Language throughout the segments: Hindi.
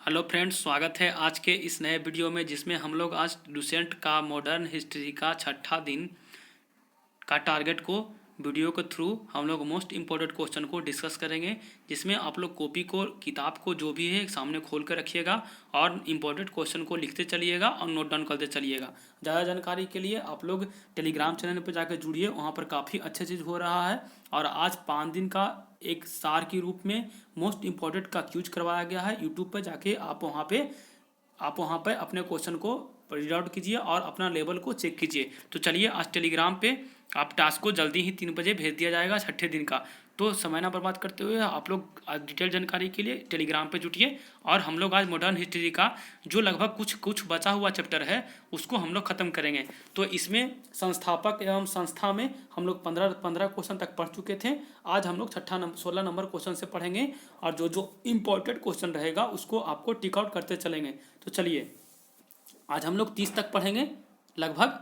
हेलो फ्रेंड्स, स्वागत है आज के इस नए वीडियो में जिसमें हम लोग आज लुसेंट का मॉडर्न हिस्ट्री का छठा दिन का टारगेट को वीडियो के थ्रू हम लोग मोस्ट इम्पोर्टेंट क्वेश्चन को डिस्कस करेंगे, जिसमें आप लोग कॉपी को किताब को जो भी है सामने खोल कर रखिएगा और इम्पोर्टेंट क्वेश्चन को लिखते चलिएगा और नोट डाउन करते चलिएगा। ज़्यादा जानकारी के लिए आप लोग टेलीग्राम चैनल पर जाकर जुड़िए, वहाँ पर काफ़ी अच्छे चीज़ हो रहा है। और आज 5 दिन का एक सार के रूप में मोस्ट इम्पोर्टेंट का क्यूज करवाया गया है। यूट्यूब पर जाके आप वहाँ पे अपने क्वेश्चन को रीड आउट कीजिए और अपना लेवल को चेक कीजिए। तो चलिए, आज टेलीग्राम पे आप टास्क को जल्दी ही 3 बजे भेज दिया जाएगा छठे दिन का। तो समय ना बर्बाद करते हुए आप लोग आज डिटेल जानकारी के लिए टेलीग्राम पे जुटिए और हम लोग आज मॉडर्न हिस्ट्री का जो लगभग कुछ बचा हुआ चैप्टर है उसको हम लोग ख़त्म करेंगे। तो इसमें संस्थापक एवं संस्था में हम लोग 15 क्वेश्चन तक पढ़ चुके थे। आज हम लोग 16 नंबर क्वेश्चन से पढ़ेंगे और जो इम्पोर्टेंट क्वेश्चन रहेगा उसको आपको टिक आउट करते चलेंगे। तो चलिए, आज हम लोग 30 तक पढ़ेंगे, लगभग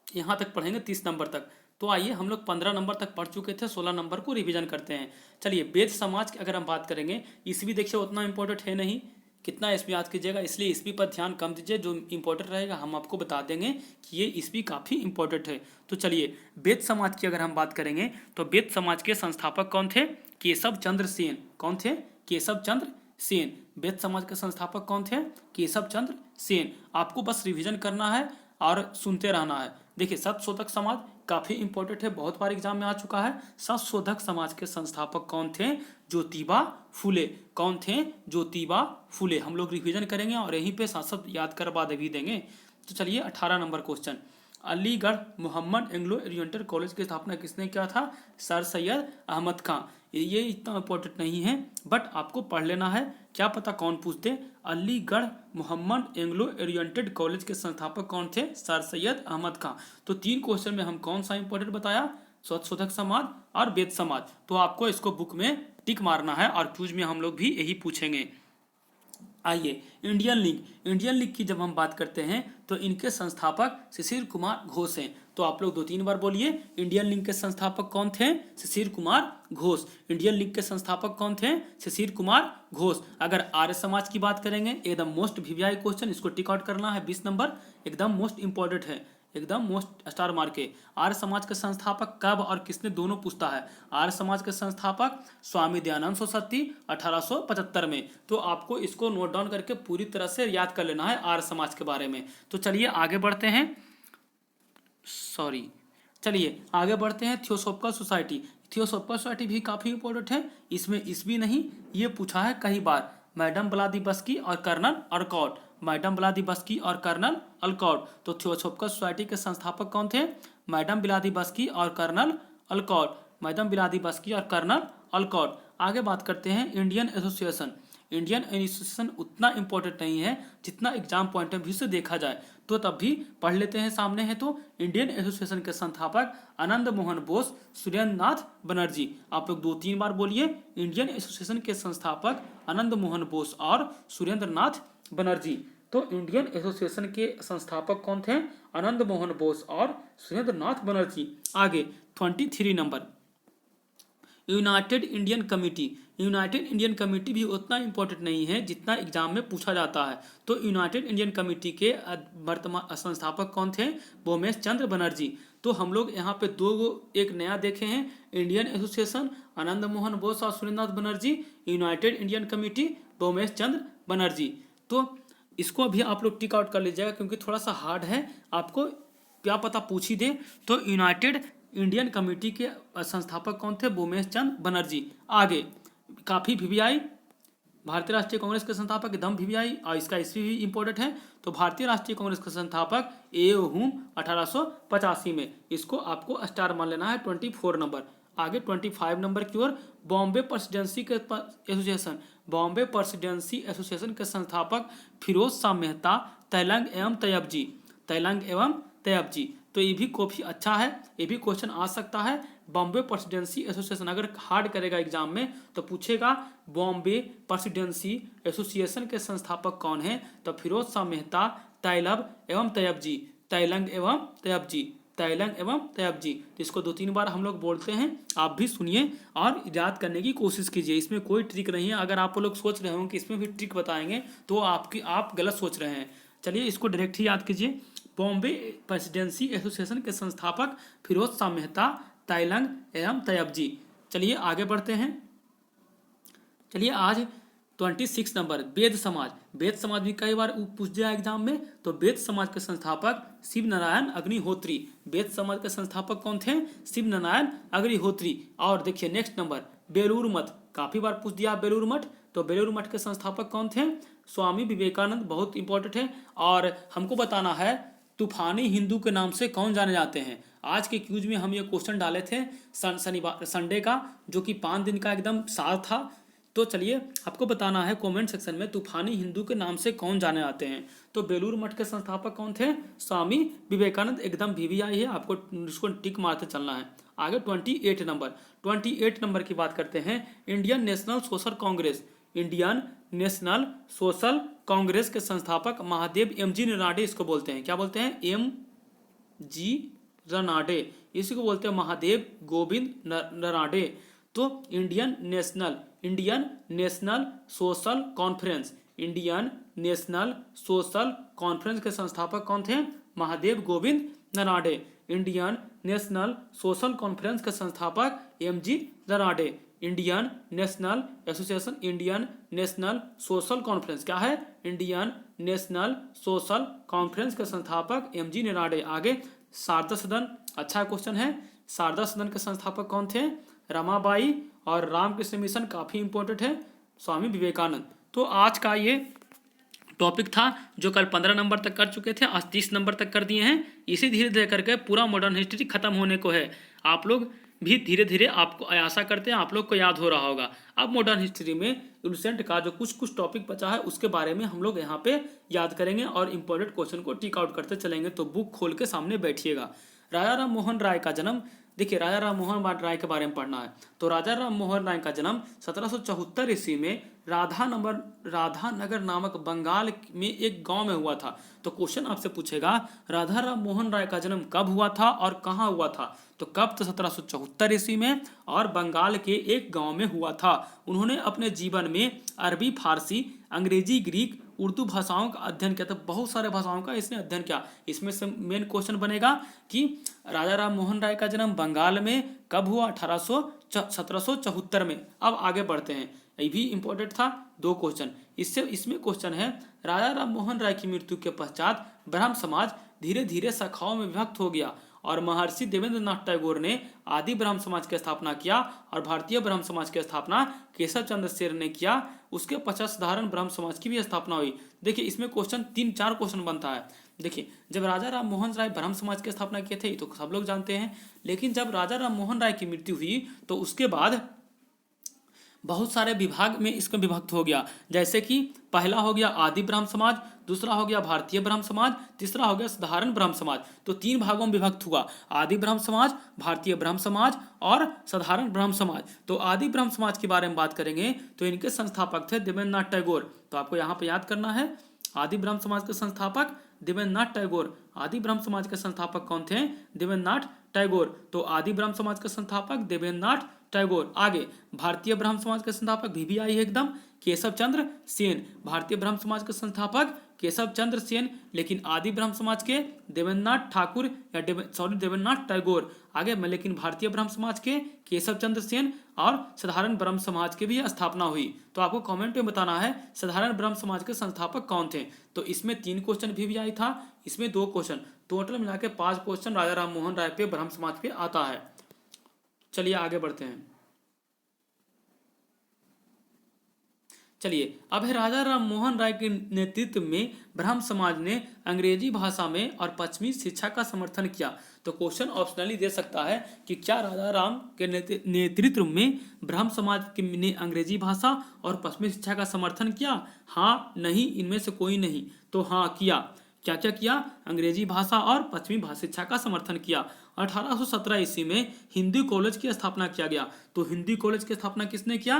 यहाँ तक पढ़ेंगे 30 नंबर तक। तो आइए, हम लोग 15 नंबर तक पढ़ चुके थे, 16 नंबर को रिवीजन करते हैं। चलिए, वेद समाज की अगर हम बात करेंगे, ईस्वी देखिए उतना इंपॉर्टेंट है नहीं, कितना ईस्वी याद कीजिएगा, इसलिए ईस्वी पर ध्यान कम दीजिए। जो इंपॉर्टेंट रहेगा हम आपको बता देंगे कि ये ईस्वी काफ़ी इंपॉर्टेंट है। तो चलिए, वेद समाज की अगर हम बात करेंगे तो वेद समाज के संस्थापक कौन थे? केशव चंद्र सेन। कौन थे? केशव चंद्र सेन। वेद समाज के संस्थापक कौन थे? केशव चंद्र सेन। आपको बस रिवीजन करना है और सुनते रहना है। देखिए, सत्यशोधक समाज काफ़ी इंपॉर्टेंट है, बहुत बार एग्जाम में आ चुका है। सत्यशोधक समाज के संस्थापक कौन थे? ज्योतिबा फुले। कौन थे? ज्योतिबा फुले। हम लोग रिवीजन करेंगे और यहीं पे साथ साथ याद करवा भी देंगे। तो चलिए, 18 number question, Aligarh Mohammad Anglo Oriental college की स्थापना किसने किया था? सर सैयद अहमद खां। ये इतना इंपॉर्टेंट नहीं है, बट आपको पढ़ लेना है, क्या पता कौन पूछ दे। Aligarh Mohammad anglo oriented college के संस्थापक कौन थे? सर सैयद अहमद खां। तो 3 क्वेश्चन में हम कौन सा इंपॉर्टेंट बताया? सत्यशोधक समाज और वेद समाज। तो आपको इसको बुक में टिक मारना है और क्यूज में हम लोग भी यही पूछेंगे। आइए, इंडियन लीग की जब हम बात करते हैं तो इनके संस्थापक शिशिर कुमार घोष हैं। तो आप लोग 2-3 बार बोलिए, इंडियन लीग के संस्थापक कौन थे? शिशिर कुमार घोष। इंडियन लीग के संस्थापक कौन थे? शिशिर कुमार घोष। अगर आर्य समाज की बात करेंगे, एकदम मोस्ट वीवीआई क्वेश्चन, इसको टिक आउट करना है, 20 नंबर, एकदम मोस्ट इंपॉर्टेंट है, एकदम मोस्ट स्टार मार्क के। आर्य समाज के संस्थापक कब और किसने, दोनों पूछता है। आर्य समाज के संस्थापक स्वामी दयानंद सरस्वती 1875 में। तो आपको इसको नोट डाउन करके पूरी तरह से याद कर लेना है आर्य समाज के बारे में। तो चलिए आगे बढ़ते हैं। आगे बढ़ते हैं। Theosophical society. थियोसॉफिकल सोसाइटी भी काफ़ी इंपॉर्टेंट है। इसमें ईस्वी नहीं, ये पूछा है कई बार। मैडम ब्लादिवस्की और कर्नल अलकॉट। मैडम ब्लादिवस्की और कर्नल अलकॉट। तो थियोसॉफिकल सोसाइटी के संस्थापक कौन थे? मैडम ब्लादिवस्की और कर्नल अलकॉट। मैडम ब्लादिवस्की और कर्नल अलकॉट। आगे बात करते हैं इंडियन एसोसिएशन। इंडियन एसोसिएशन उतना इंपॉर्टेंट नहीं है जितना एग्जाम पॉइंट ऑफ व्यू से देखा जाए, तो तब भी पढ़ लेते हैं, सामने है। तो इंडियन एसोसिएशन के संस्थापक आनंद मोहन बोस, सुरेंद्र नाथ बनर्जी। आप लोग 2-3 बार बोलिए, इंडियन एसोसिएशन के संस्थापक आनंद मोहन बोस और सुरेंद्र नाथ बनर्जी। तो इंडियन एसोसिएशन के संस्थापक कौन थे? आनंद मोहन बोस और सुरेंद्र नाथ बनर्जी। आगे 23 number, United Indian committee. United Indian committee भी उतना इंपॉर्टेंट नहीं है जितना एग्जाम में पूछा जाता है। तो यूनाइटेड इंडियन कमेटी के वर्तमान संस्थापक कौन थे? बोमेश चंद्र बनर्जी। तो हम लोग यहाँ पे एक नया देखे हैं, इंडियन एसोसिएशन आनंद मोहन बोस और Surendranath Banerjee, united Indian committee Bomesh Chandra Banerjee. तो इसको भी आप लोग टिक आउट कर लीजिएगा क्योंकि थोड़ा सा हार्ड है, आपको क्या पता पूछ ही दे। तो यूनाइटेड इंडियन कमेटी के संस्थापक कौन थे? बोमेश चंद्र बनर्जी। आगे काफ़ी वीवीआई, भारतीय राष्ट्रीय कांग्रेस के संस्थापक एकदम वीवीआई, और इसका ईस्वी भी इंपॉर्टेंट है। तो भारतीय राष्ट्रीय कांग्रेस के संस्थापक ए.ओ. हुम 1885 में। इसको आपको स्टार मान लेना है, 24 नंबर। आगे 25 नंबर की ओर, बॉम्बे प्रेसिडेंसी के एसोसिएशन। बॉम्बे प्रेसिडेंसी एसोसिएशन के संस्थापक फिरोज शाह मेहता, तैलंग एवं तैयब जी। तैलंग एवं तैयब जी। तो ये भी काफ़ी अच्छा है, ये भी क्वेश्चन आ सकता है। बॉम्बे प्रेसिडेंसी एसोसिएशन अगर हार्ड करेगा एग्जाम में तो पूछेगा बॉम्बे प्रेसिडेंसी एसोसिएशन के संस्थापक कौन है? तो फिरोज शाह मेहता, तैलब एवं तैयब जी, तैलंग एवं तैयब जी। तैलंग एवं तैयबजी। तो इसको 2-3 बार हम लोग बोलते हैं, आप भी सुनिए और याद करने की कोशिश कीजिए। इसमें कोई ट्रिक नहीं है। अगर आप लोग सोच रहे हो कि इसमें भी ट्रिक बताएंगे तो आप गलत सोच रहे हैं। चलिए इसको डायरेक्ट ही याद कीजिए। बॉम्बे प्रेसिडेंसी एसोसिएशन के संस्थापक फिरोज शाह मेहता, तैलंग एवं तैयबजी। चलिए आगे बढ़ते हैं। चलिए आज 26 नंबर वेद समाज। वेद समाज भी कई बार पूछ दिया एग्जाम में। तो वेद समाज के संस्थापक शिव नारायण अग्निहोत्री। वेद समाज के संस्थापक कौन थे? शिव नारायण अग्निहोत्री। और देखिए नेक्स्ट नंबर बेलूर मठ, काफी बार पूछ दिया बेलूर मठ। तो बेलूर मठ के संस्थापक कौन थे? स्वामी विवेकानंद। बहुत इंपॉर्टेंट है। और हमको बताना है तूफानी हिंदू के नाम से कौन जाने जाते हैं। आज के क्यूज में हम ये क्वेश्चन डाले थे शनिवार संडे का, जो कि 5 दिन का एकदम साल था। तो चलिए आपको बताना है कमेंट सेक्शन में तूफानी हिंदू के नाम से कौन जाने जाते हैं। तो बेलूर मठ के संस्थापक कौन थे? स्वामी विवेकानंद। एकदम VVI है, आपको इसको टिक मारते चलना है। आगे 28 नंबर की बात करते हैं। Indian national social Congress. Indian national social Congress के संस्थापक महादेव MG रनाडे इसको बोलते हैं। क्या बोलते हैं? MG रनाडे। इसी को बोलते हैं महादेव गोविंद रनाडे। तो Indian national social conference, Indian national social conference के संस्थापक कौन थे? Mahadev Govind Ranade. Indian national social conference के संस्थापक MG Ranade. Indian national association, Indian national social conference क्या है? इंडियन नेशनल सोशल कॉन्फ्रेंस के संस्थापक MG रनाडे। आगे शारदा सदन, अच्छा क्वेश्चन है। शारदा सदन के संस्थापक कौन थे? रमाबाई। और रामकृष्ण मिशन काफी इंपॉर्टेंट है, स्वामी विवेकानंद। तो आज का ये टॉपिक था जो कल 15 नंबर तक कर चुके थे, आज 30 नंबर तक कर दिए हैं। इसी धीरे धीरे करके पूरा मॉडर्न हिस्ट्री खत्म होने को है। आप लोग भी धीरे धीरे, आपको आशा करते हैं आप लोग को याद हो रहा होगा। अब मॉडर्न हिस्ट्री में रिसेंट का जो कुछ टॉपिक बचा है उसके बारे में हम लोग यहाँ पे याद करेंगे और इंपॉर्टेंट क्वेश्चन को टिक आउट करते चलेंगे। तो बुक खोल के सामने बैठिएगा। राजा राम मोहन राय का जन्म, देखिए राजा राम मोहन राय के बारे में पढ़ना है। तो राजा राम मोहन राय का जन्म 1774 ईस्वी में राधानगर नामक बंगाल में एक गांव में हुआ था। तो क्वेश्चन आपसे पूछेगा राधा राम मोहन राय का जन्म कब हुआ था और कहाँ हुआ था? तो कब? तो 1774 ईस्वी में और बंगाल के एक गांव में हुआ था। उन्होंने अपने जीवन में अरबी, फारसी, अंग्रेजी, ग्रीक, उर्दू भाषाओं का अध्ययन किया। तो बहुत सारे भाषाओं का इसने अध्ययन किया। इसमें से मेन क्वेश्चन बनेगा कि राजा राम मोहन राय का जन्म बंगाल में कब हुआ? 1774 में। अब आगे बढ़ते हैं, ये भी इंपॉर्टेंट था, 2 क्वेश्चन इसमें क्वेश्चन है राजा राम मोहन राय की मृत्यु के पश्चात ब्रह्म समाज धीरे धीरे शाखाओं में विभक्त हो गया और महर्षि देवेंद्र नाथ टैगोर ने आदि ब्रह्म समाज की स्थापना किया और भारतीय ब्रह्म समाज की स्थापना केशव चंद्र सेन ने किया। उसके पश्चात साधारण ब्रह्म समाज की भी स्थापना हुई। देखिए इसमें क्वेश्चन 3-4 क्वेश्चन बनता है। देखिए जब राजा राम मोहन राय ब्रह्म समाज की स्थापना किए थे तो सब लोग जानते हैं, लेकिन जब राजा राम मोहन राय की मृत्यु हुई तो उसके बाद बहुत सारे विभाग में इसको विभक्त हो गया। जैसे कि पहला हो गया आदि ब्रह्म समाज, दूसरा हो गया भारतीय ब्रह्म समाज, तीसरा हो गया साधारण ब्रह्म समाज। तो 3 भागों में विभक्त हुआ, आदि ब्रह्म समाज, भारतीय ब्रह्म समाज और साधारण ब्रह्म समाज। तो आदि ब्रह्म समाज के बारे में बात करेंगे तो इनके संस्थापक थे देवेंद्र नाथ टैगोर। तो आपको यहाँ पे याद करना है आदि ब्रह्म समाज के संस्थापक देवेंद्र नाथ टैगोर। आदि ब्रह्म समाज के संस्थापक कौन थे? देवेंद्र नाथ टैगोर। तो आदि ब्रह्म समाज के संस्थापक देवेंद्र नाथ टैगोर। आगे भारतीय ब्रह्म समाज के संस्थापक VVI है एकदम, केशव चंद्र सेन। भारतीय ब्रह्म समाज के संस्थापक केशव चंद्र सेन, लेकिन आदि ब्रह्म समाज के देवेंद्र नाथ ठाकुर या देवेंद्र नाथ टैगोर। आगे में लेकिन भारतीय ब्रह्म समाज के केशव चंद्र सेन और साधारण ब्रह्म समाज की भी स्थापना हुई। तो आपको कमेंट में बताना है साधारण ब्रह्म समाज के संस्थापक कौन थे। तो इसमें 3 क्वेश्चन VVI था, इसमें 2 क्वेश्चन, टोटल मिला के 5 क्वेश्चन राजा राम मोहन राय पे ब्रह्म समाज पे आता है। चलिए आगे बढ़ते हैं। चलिए अब है राजा राम मोहन राय के नेतृत्व में ब्रह्म समाज ने अंग्रेजी भाषा में और पश्चिमी शिक्षा का समर्थन किया। तो क्वेश्चन ऑप्शनली दे सकता है कि क्या राजा राम के नेतृत्व में ब्रह्म समाज ने अंग्रेजी भाषा और पश्चिमी शिक्षा का समर्थन किया? हाँ, नहीं, इनमें से कोई नहीं। तो हाँ किया। क्या क्या किया? अंग्रेजी भाषा और पश्चिमी शिक्षा का समर्थन किया। 1817 ईस्वी में हिंदी कॉलेज की स्थापना किया गया। तो हिंदी कॉलेज की स्थापना किसने किया?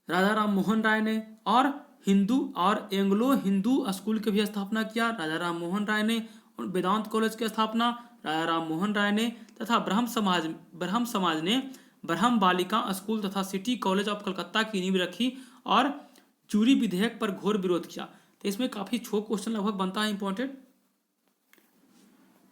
राजा राम मोहन राय ने। और हिंदू और एंग्लो हिंदू स्कूल की भी स्थापना किया राजा राम मोहन राय ने। वेदांत कॉलेज की स्थापना राजा राम मोहन राय ने, तथा ब्रह्म समाज ने ब्रह्म बालिका स्कूल तथा सिटी कॉलेज ऑफ कलकत्ता की नींव रखी और जूरी विधेयक पर घोर विरोध किया। तो इसमें काफी 6 क्वेश्चन लगभग बनता है इंपॉर्टेंट।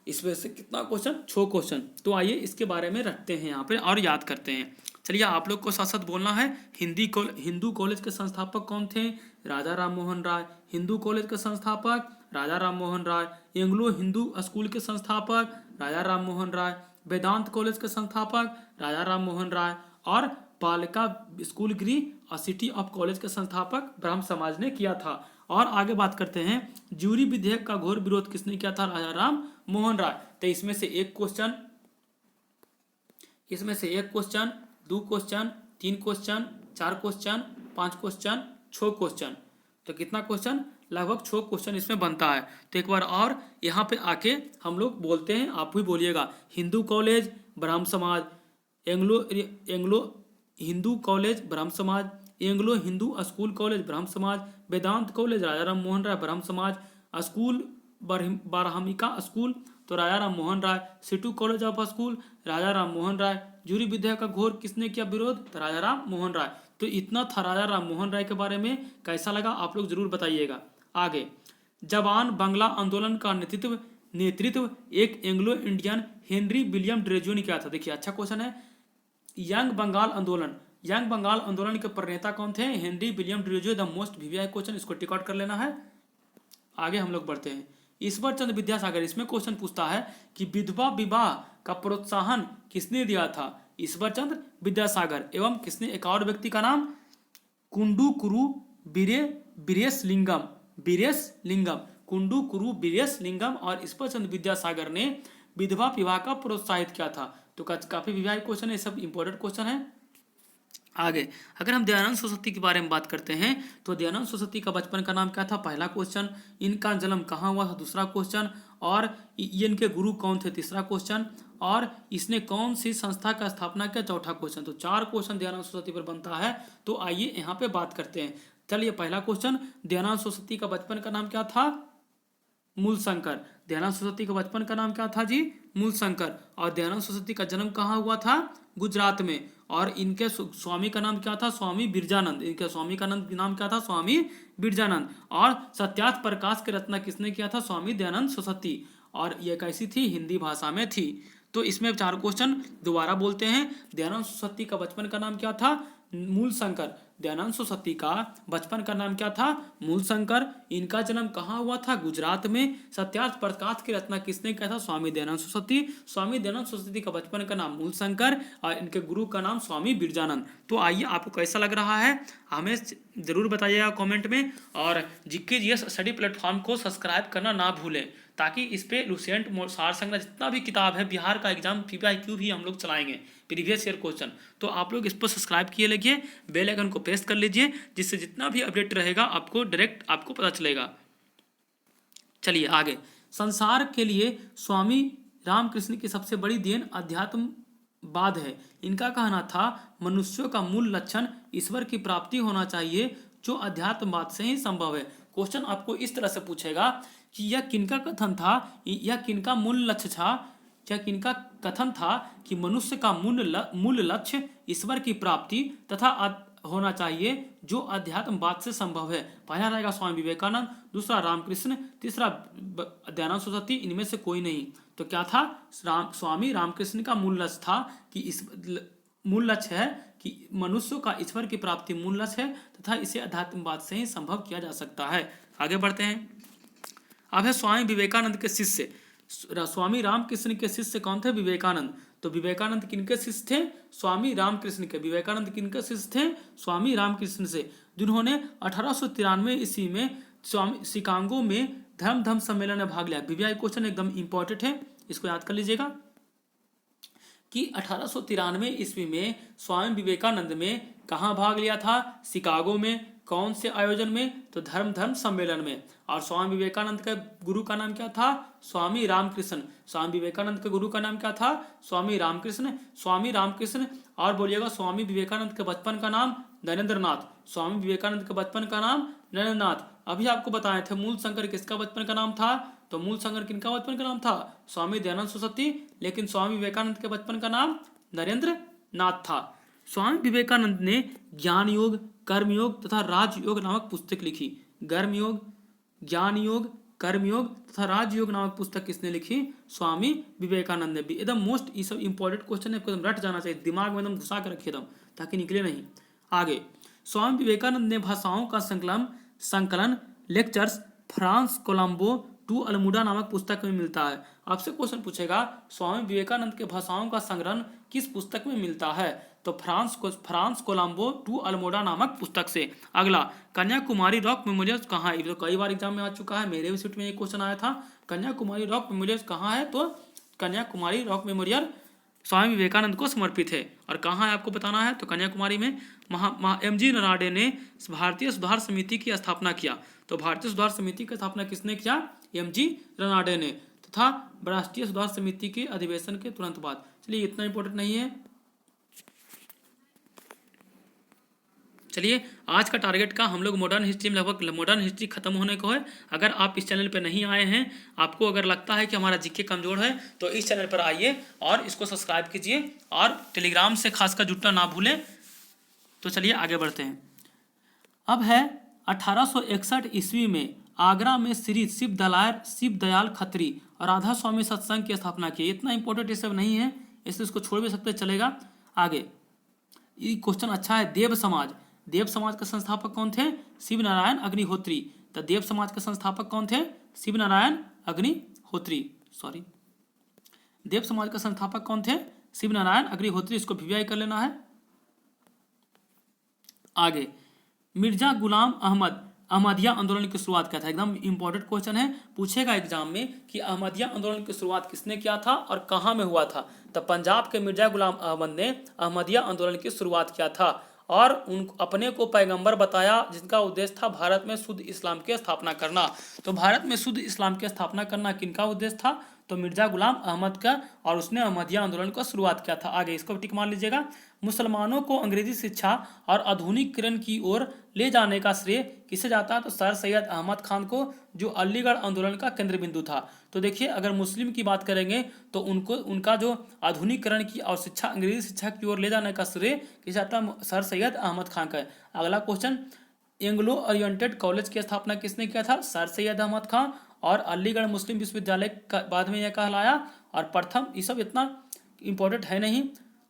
इसमें से कितना क्वेश्चन? 6 क्वेश्चन। तो आइए इसके बारे में रखते हैं यहाँ पे और याद करते हैं। चलिए आप लोग को साथ साथ बोलना है। हिंदू कॉलेज के संस्थापक कौन थे? राजा राम मोहन राय। हिंदू कॉलेज के संस्थापक राजा राम मोहन राय। एंग्लो हिंदू स्कूल के संस्थापक राजा राम मोहन राय। वेदांत कॉलेज के संस्थापक राजा राम मोहन राय। और बालिका स्कूल गृह और सिटी ऑफ कॉलेज के संस्थापक ब्रह्म समाज ने किया था। और आगे बात करते हैं, ज्यूरी विधेयक का घोर विरोध किसने किया था? राजा राम मोहन राय। तो इसमें से एक question, 2 question, 3 question, 4 question, 5 question, 6 question. तो कितना क्वेश्चन? लगभग 6 क्वेश्चन इसमें बनता है। तो एक बार और यहाँ पे आके हम लोग बोलते हैं, आप भी बोलिएगा। हिंदू कॉलेज ब्रह्म समाज, एंग्लो हिंदू कॉलेज ब्रह्म समाज, Anglo Hindu school college Brahmo Samaj, Vedanta college Raja Ram Mohan Roy Brahmo Samaj, school बारहमिका स्कूल तो Raja Ram Mohan Roy, city college of school Raja Ram Mohan Roy. Jury विधेयक का घोर किसने किया विरोध? तो राजा राम मोहन राय। तो इतना था राजा राम मोहन राय के बारे में। कैसा लगा आप लोग जरूर बताइएगा। आगे, जवान बांग्ला आंदोलन का नेतृत्व एक एंग्लो इंडियन हेनरी विलियम ड्रेजो ने किया था। देखिए अच्छा क्वेश्चन है। यंग बंगाल आंदोलन के प्रणेता कौन थे? Henry William Derozio. The most VVI question, इसको टिक आउट कर लेना है। आगे हम लोग बढ़ते हैं। ईश्वर चंद्र विद्यासागर, इसमें क्वेश्चन पूछता है कि विधवा विवाह का प्रोत्साहन किसने दिया था? ईश्वर चंद्र विद्यासागर। एवं किसने? एक और व्यक्ति का नाम कुंडू कुरु बीरेश लिंगम और ईश्वर चंद्र विद्यासागर ने विधवा विवाह का प्रोत्साहित किया था। तो काफी विवाह क्वेश्चन है, सब इंपॉर्टेंट क्वेश्चन है। आगे अगर हम दयानंद सरस्वती के बारे में बात करते हैं तो दयानंद सरस्वती का बचपन का नाम क्या था? पहला क्वेश्चन। इनका जन्म कहाँ हुआ था? दूसरा क्वेश्चन। और ये इनके गुरु कौन थे? तीसरा क्वेश्चन। और इसने कौन सी संस्था का स्थापना किया? चौथा क्वेश्चन। तो 4 क्वेश्चन दयानंद सरस्वती पर बनता है। तो आइए यहाँ पे बात करते हैं। चलिए पहला क्वेश्चन, दयानंद सरस्वती का बचपन का नाम क्या था? मूलशंकर। दयानंद सरस्वती का बचपन का नाम क्या था जी? मूलशंकर। और दयानंद सरस्वती का जन्म कहाँ हुआ था? गुजरात में। और इनके स्वामी का नाम क्या था? स्वामी बिरजानंद। इनके स्वामी का नाम क्या था? स्वामी बिरजानंद। और सत्यार्थ प्रकाश की रचना किसने किया था? स्वामी दयानंद सरस्वती। और यह कैसी थी? हिंदी भाषा में थी। तो इसमें 4 क्वेश्चन दोबारा बोलते हैं। दयानंद सरस्वती का बचपन का नाम क्या था? मूलशंकर। दयानंद सरस्वती का बचपन का नाम क्या था? मूलशंकर। इनका जन्म कहाँ हुआ था? गुजरात में। सत्यार्थ प्रकाश की रचना किसने किया था? स्वामी दयानंद सरस्वती। स्वामी दयानंद सरस्वती का बचपन का नाम मूलशंकर और इनके गुरु का नाम स्वामी बिरजानंद। तो आइए आपको कैसा लग रहा है हमें जरूर बताइएगा कमेंट में। और जीके जीएस स्टडी प्लेटफॉर्म को सब्सक्राइब करना ना भूलें, ताकि इस पे लुसेंट सार संग्रह जितना भी किताब है, बिहार का एग्जाम PPIQ भी हम लोग चलाएंगे, प्रीवियस ईयर क्वेश्चन। तो आप लोग इस पर सब्सक्राइब किए लीजिए, बेल आइकन को प्रेस कर लीजिए, जिससे जितना भी अपडेट रहेगा आपको डायरेक्ट आपको पता चलेगा। चलिए आगे, संसार के लिए स्वामी रामकृष्ण की सबसे बड़ी देन अध्यात्मवाद है। इनका कहना था मनुष्यों का मूल लक्षण ईश्वर की प्राप्ति होना चाहिए, जो अध्यात्मवाद से ही संभव है। क्वेश्चन आपको इस तरह से पूछेगा कि यह किनका कथन था, यह किनका मूल लक्ष्य था, यह किनका कथन था कि मनुष्य का मूल लक्ष्य ईश्वर की प्राप्ति तथा होना चाहिए, जो अध्यात्मवाद से संभव है। पहला रहेगा स्वामी विवेकानंद, दूसरा रामकृष्ण, तीसरा दयानंद सरस्वती। इनमें से कोई नहीं। तो क्या था? स्वामी रामकृष्ण का मूल लक्ष्य था कि इस मूल लक्ष्य है कि मनुष्य का ईश्वर की प्राप्ति मूल लक्ष्य है तथा इसे अध्यात्मवाद से ही संभव किया जा सकता है। आगे बढ़ते हैं। अब है स्वामी विवेकानंद के शिष्य। स्वामी रामकृष्ण के शिष्य कौन थे? विवेकानंद। तो विवेकानंद किनके शिष्य थे? स्वामी रामकृष्ण के। विवेकानंद किनके शिष्य थे? स्वामी रामकृष्ण से, जिन्होंने 1893 ईस्वी में स्वामी शिकागो में धर्म सम्मेलन में भाग लिया। VVI क्वेश्चन एकदम इंपॉर्टेंट है, इसको याद कर लीजिएगा कि 1893 ईस्वी में स्वामी विवेकानंद में कहाँ भाग लिया था? शिकागो में। कौन से आयोजन में? तो धर्म सम्मेलन में। और स्वामी विवेकानंद के गुरु का नाम क्या था? स्वामी रामकृष्ण। स्वामी विवेकानंद के गुरु का नाम क्या था? स्वामी रामकृष्ण। और बोलिएगा, स्वामी विवेकानंद के बचपन का नाम नरेंद्रनाथ। स्वामी विवेकानंद के बचपन का नाम नरेंद्रनाथ। अभी आपको बताए थे मूलशंकर किसका बचपन का नाम था? तो मूल संगठन किनका बचपन का नाम था? स्वामी दयानंद सरस्वती। लेकिन स्वामी विवेकानंद के बचपन का नाम नरेंद्र नाथ था। स्वामी विवेकानंद ने ज्ञान योग, कर्म योग तथा राजयोग नामक पुस्तक लिखी। कर्म योग, ज्ञान योग, कर्मयोग तथा राजयोग नामक पुस्तक किसने लिखी? स्वामी विवेकानंद ने भी। एकदम मोस्ट ये सब इंपॉर्टेंट क्वेश्चन है, एकदम रट जाना चाहिए, दिमाग में एकदम घुसा कर रखिए एकदम, ताकि निकले नहीं। आगे, स्वामी विवेकानंद ने भाषाओं का संकलन लेक्चर्स फ्रांस कोलंबो टू अल्मुडा नामक पुस्तक में मिलता है। आपसे क्वेश्चन पूछेगा स्वामी विवेकानंद के भाषाओं का संग्रहण किस पुस्तक में मिलता है? तो फ्रांस कोलंबो टू अल्मोडा नामक पुस्तक से। अगला, कन्याकुमारी रॉक मेमोरियल कहाँ है? ये तो कई बार एग्जाम में आ चुका है, मेरे भी सीट में एक क्वेश्चन आया था। कन्याकुमारी रॉक मेमोरियल कहाँ है? तो कन्याकुमारी रॉक मेमोरियल स्वामी विवेकानंद को समर्पित है। और कहाँ है आपको बताना है? तो कन्याकुमारी में। एम.जी. रनाडे ने भारतीय सुधार समिति की स्थापना किया। तो भारतीय सुधार समिति की स्थापना किसने किया? एम.जी. रनाडे ने। तथा राष्ट्रीय सुधार समिति के अधिवेशन के तुरंत बाद। चलिए, इतना इंपॉर्टेंट नहीं है। चलिए, आज का टारगेट का हम लोग मॉडर्न हिस्ट्री में लगभग मॉडर्न हिस्ट्री खत्म होने को है। अगर आप इस चैनल पर नहीं आए हैं, आपको अगर लगता है कि हमारा जीके कमजोर है, तो इस चैनल पर आइए और इसको सब्सक्राइब कीजिए और टेलीग्राम से खासकर जुड़ना ना भूलें। तो चलिए आगे बढ़ते हैं। अब है 1861 ईस्वी में आगरा में श्री शिवदयाल खत्री और राधा स्वामी सत्संग की स्थापना की। इतना इंपॉर्टेंट ये सब नहीं है, इसलिए इसको छोड़ भी सकते, चलेगा। आगे, ये क्वेश्चन अच्छा है। देव समाज के संस्थापक कौन थे? शिव नारायण अग्निहोत्री। तो देव समाज के संस्थापक कौन थे? शिव नारायण अग्निहोत्री। देव समाज के संस्थापक कौन थे? शिव नारायण अग्निहोत्री। इसको वीवीआई कर लेना है। आगे, मिर्जा गुलाम अहमद अहमदिया आंदोलन की शुरुआत किया था। एकदम इंपॉर्टेंट क्वेश्चन है, पूछेगा एग्जाम में कि अहमदिया आंदोलन की शुरुआत किसने किया था और कहाँ में हुआ था? तो पंजाब के मिर्जा गुलाम अहमद ने अहमदिया आंदोलन की शुरुआत किया था और अपने को पैगंबर बताया, जिनका उद्देश्य था भारत में शुद्ध इस्लाम की स्थापना करना। तो भारत में शुद्ध इस्लाम की स्थापना करना किनका उद्देश्य था? तो मिर्जा गुलाम अहमद का, और उसने अहमदिया आंदोलन को शुरुआत किया था। आगे इसको टिक मार लीजिएगा। मुसलमानों को अंग्रेजी शिक्षा और आधुनिकीकरण की ओर ले जाने का श्रेय किसे जाता है? तो सर सैयद अहमद खान को, जो अलीगढ़ आंदोलन का केंद्र बिंदु था। तो देखिए, अगर मुस्लिम की बात करेंगे तो उनका जो आधुनिकीकरण की और शिक्षा अंग्रेजी शिक्षा की ओर ले जाने का श्रेय किसे जाता है? सर सैयद अहमद खान का है। अगला क्वेश्चन, एंग्लो ओरिएंटेड कॉलेज की स्थापना किसने किया था? सर सैयद अहमद खान। और अलीगढ़ मुस्लिम विश्वविद्यालय बाद में यह कहलाया। और प्रथम, ये सब इतना इंपॉर्टेंट है नहीं।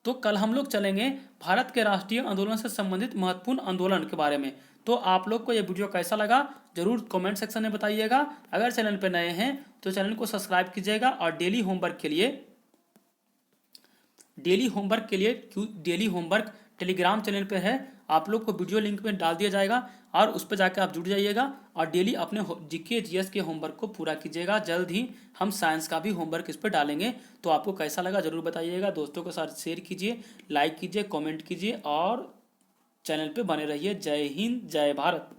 तो कल हम लोग चलेंगे भारत के राष्ट्रीय आंदोलन से संबंधित महत्वपूर्ण आंदोलन के बारे में। तो आप लोग को ये वीडियो कैसा लगा जरूर कमेंट सेक्शन में बताइएगा। अगर चैनल पर नए हैं तो चैनल को सब्सक्राइब कीजिएगा। और डेली होमवर्क टेलीग्राम चैनल पे है, आप लोग को वीडियो लिंक में डाल दिया जाएगा और उस पर जाकर आप जुड़ जाइएगा और डेली अपने जीके जीएस के होमवर्क को पूरा कीजिएगा। जल्द ही हम साइंस का भी होमवर्क इस पर डालेंगे। तो आपको कैसा लगा जरूर बताइएगा। दोस्तों के साथ शेयर कीजिए, लाइक कीजिए, कमेंट कीजिए और चैनल पे बने रहिए। जय हिंद, जय भारत।